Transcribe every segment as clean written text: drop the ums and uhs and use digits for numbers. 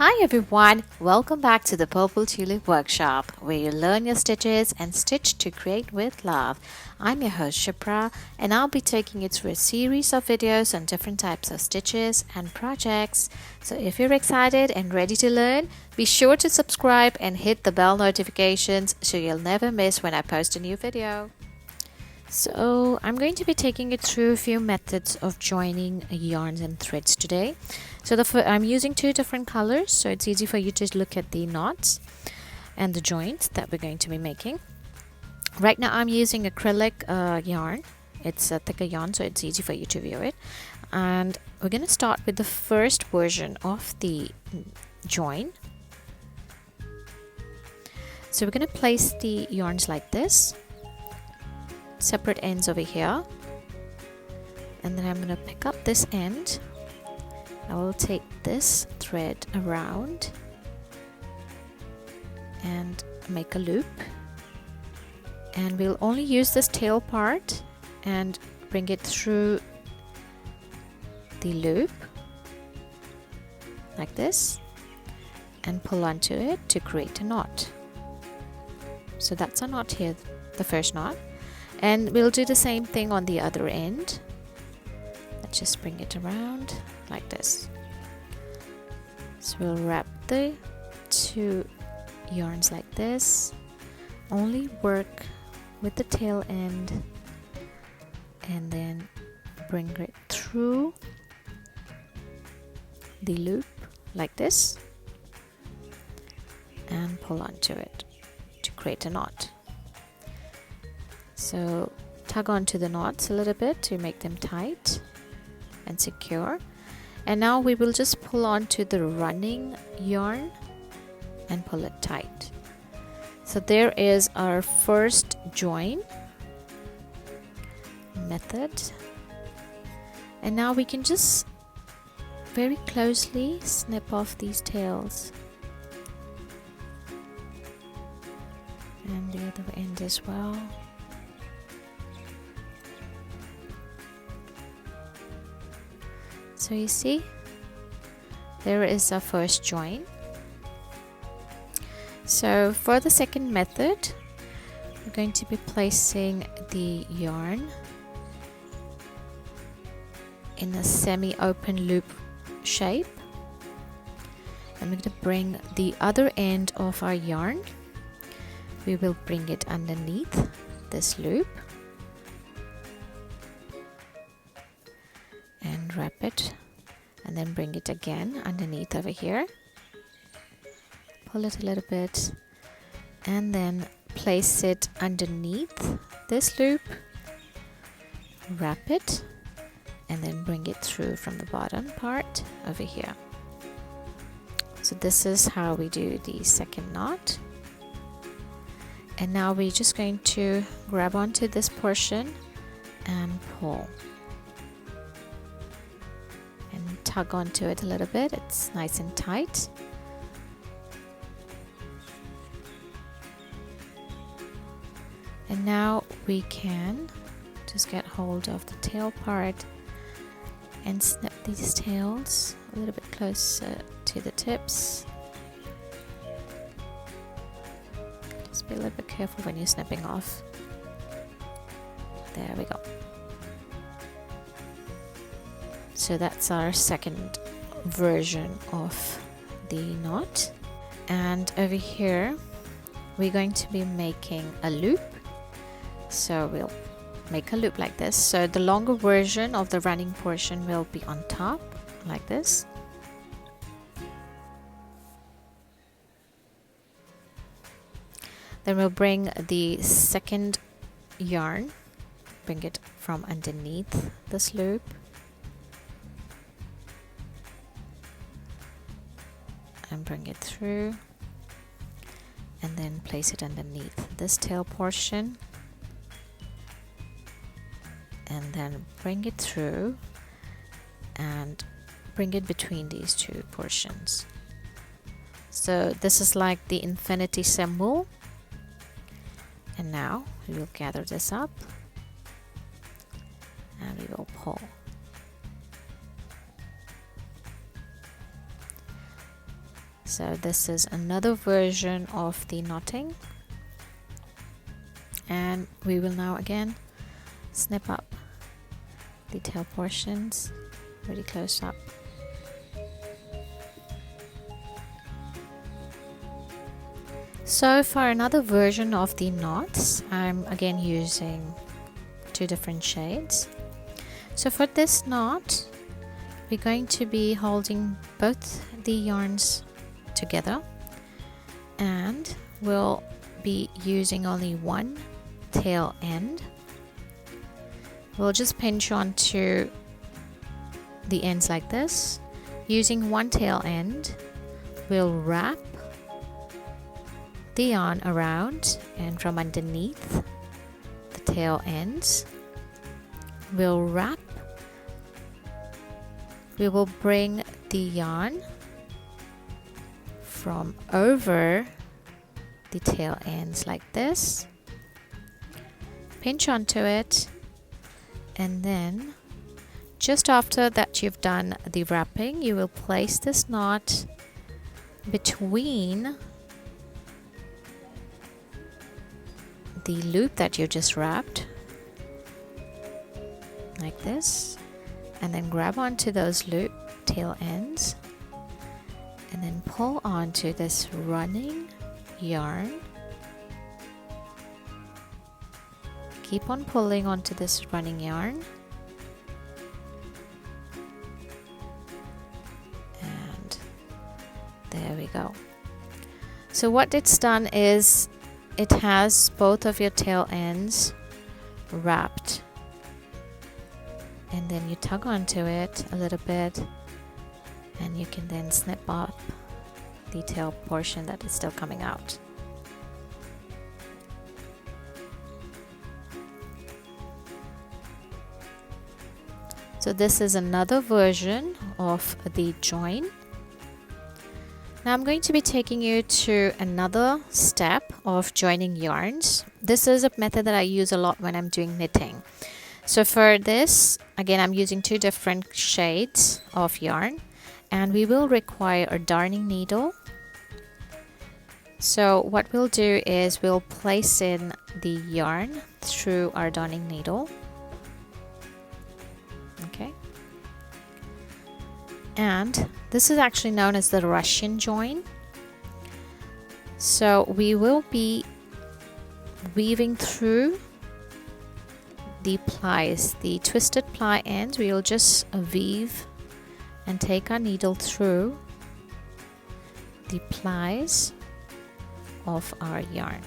Hi everyone, welcome back to the Purple Tulip Workshop, where you learn your stitches and stitch to create with love. I'm your host Shipra, and I'll be taking you through a series of videos on different types of stitches and projects. So if you're excited and ready to learn, be sure to subscribe and hit the bell notifications so you'll never miss when I post a new video. So I'm going to be taking you through a few methods of joining yarns and threads today. So I'm using two different colors, so it's easy for you to look at the knots and the joints that we're going to be making. Right now I'm using acrylic yarn. It's a thicker yarn, so it's easy for you to view it. And we're going to start with the first version of the join. So we're going to place the yarns like this, separate ends over here, and then I'm going to pick up this end. I will take this thread around and make a loop, and we'll only use this tail part and bring it through the loop like this and pull onto it to create a knot. So that's a knot here, the first knot. And we'll do the same thing on the other end. Let's just bring it around like this. So we'll wrap the two yarns like this. Only work with the tail end and then bring it through the loop like this and pull onto it to create a knot. So tug onto the knots a little bit to make them tight and secure. And now we will just pull onto the running yarn and pull it tight. So there is our first join method. And now we can just very closely snip off these tails. And the other end as well. So you see, there is our first join. So for the second method, we're going to be placing the yarn in a semi-open loop shape. And we're going to bring the other end of our yarn. We will bring it underneath this loop and wrap it, and then bring it again underneath over here, pull it a little bit, and then place it underneath this loop, wrap it, and then bring it through from the bottom part over here. So this is how we do the second knot. And now we're just going to grab onto this portion and pull. Tug onto it a little bit. It's nice and tight. And now we can just get hold of the tail part and snip these tails a little bit closer to the tips. Just be a little bit careful when you're snipping off. There we go. So that's our second version of the knot. And over here we're going to be making a loop. So we'll make a loop like this. So the longer version of the running portion will be on top like this. Then we'll bring the second yarn, bring it from underneath this loop, and bring it through, and then place it underneath this tail portion, and then bring it through and bring it between these two portions. So this is like the infinity symbol. And now we will gather this up and we will pull. So this is another version of the knotting, and we will now again snip up the tail portions really close up. So for another version of the knots, I'm again using 2 different shades. So for this knot, we're going to be holding both the yarns together, and we'll be using only one tail end. We'll just pinch onto the ends like this. Using one tail end, we'll wrap the yarn around, and from underneath the tail ends, we will bring the yarn from over the tail ends like this, pinch onto it, and then just after that you've done the wrapping, you will place this knot between the loop that you just wrapped like this, and then grab onto those loop tail ends and then pull onto this running yarn. Keep on pulling onto this running yarn, and there we go. So what it's done is it has both of your tail ends wrapped, and then you tug onto it a little bit, and you can then snip up the tail portion that is still coming out. So this is another version of the join. Now I'm going to be taking you to another step of joining yarns. This is a method that I use a lot when I'm doing knitting. So for this, again, I'm using 2 different shades of yarn, and we will require a darning needle. So what we'll do is we'll place in the yarn through our darning needle. Okay. And this is actually known as the Russian join. So we will be weaving through the plies, the twisted ply ends. We will just weave and take our needle through the plies of our yarn.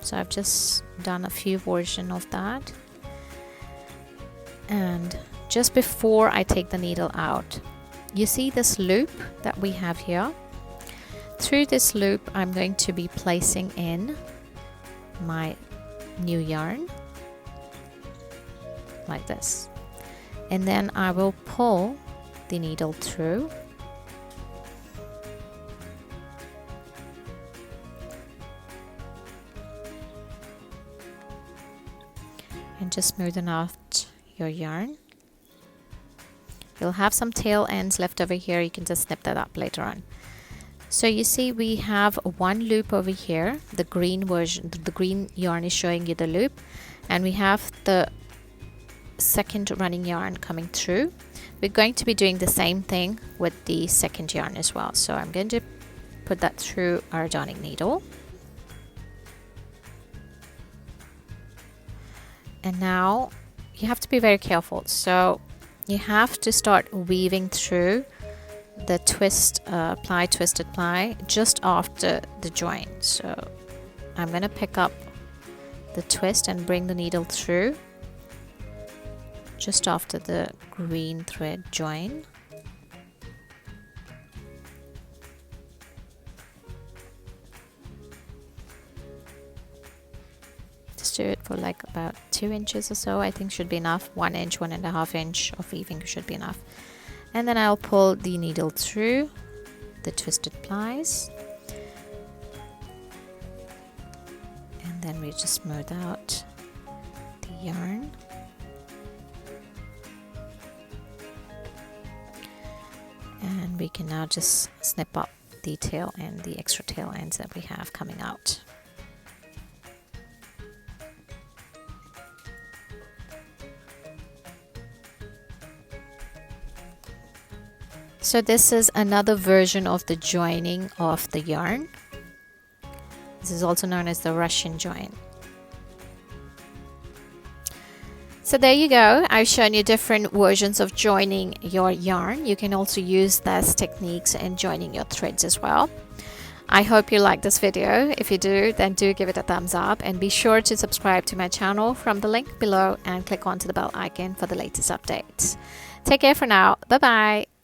So I've just done a few versions of that. And just before I take the needle out, you see this loop that we have here. Through this loop, I'm going to be placing in my new yarn like this, and then I will pull the needle through, and just smoothen out your yarn. You'll have some tail ends left over here. You can just snip that up later on. So you see we have one loop over here. The green version, the green yarn is showing you the loop, and we have the second running yarn coming through. We're going to be doing the same thing with the second yarn as well. So I'm going to put that through our darning needle. And now you have to be very careful. So you have to start weaving through the twisted ply just after the join. So I'm going to pick up the twist and bring the needle through just after the green thread join. Just do it for like about 2 inches or so. I think should be enough. 1 inch, 1.5 inch of weaving should be enough. And then I'll pull the needle through the twisted plies, and then we just smooth out the yarn. And we can now just snip up the tail and the extra tail ends that we have coming out. So this is another version of the joining of the yarn. This is also known as the Russian join. So there you go. I've shown you different versions of joining your yarn. You can also use those techniques in joining your threads as well. I hope you like this video. If you do, then do give it a thumbs up and be sure to subscribe to my channel from the link below and click onto the bell icon for the latest updates. Take care for now. Bye bye.